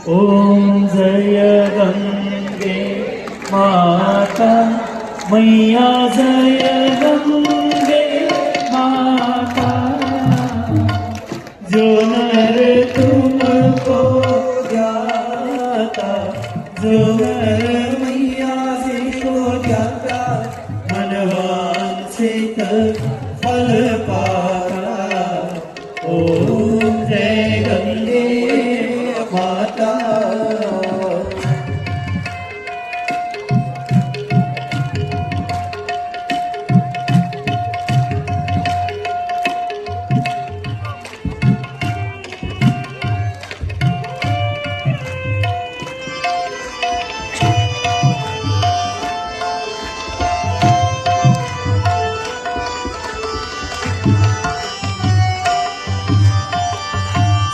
ओम जय गंगे माता मैया, जय गंगे माता। जो नर तुमको ध्याता, जो नर मैया से को ध्याता, मनवांछित फल पाता। ओम जय गंगे माता।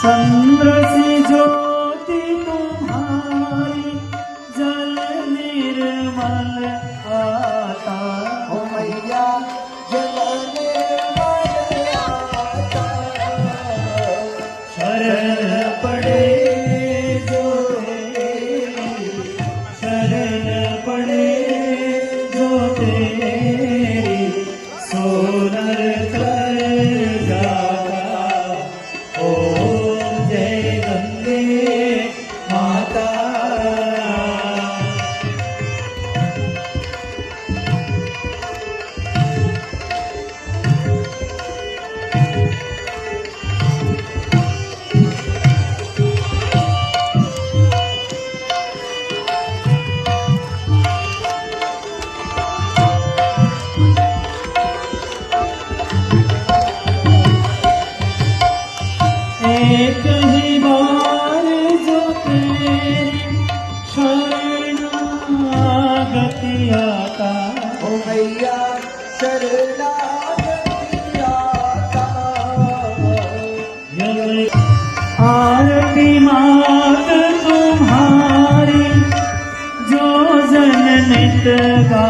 चंद्र से ज्योति तुम्हारी, जल निर्मल आता। ओ मैया जल निर्मल आता। शरण पड़े जो तेरी, शरण पड़े जो तेरी, सोनर कर जाता। ओम जय गंगे माता। एक ही बार जो तेरी शरणागति आता। ओ मैया शरणागति आता। आरती मात तुम्हारी, जो जन नित गा।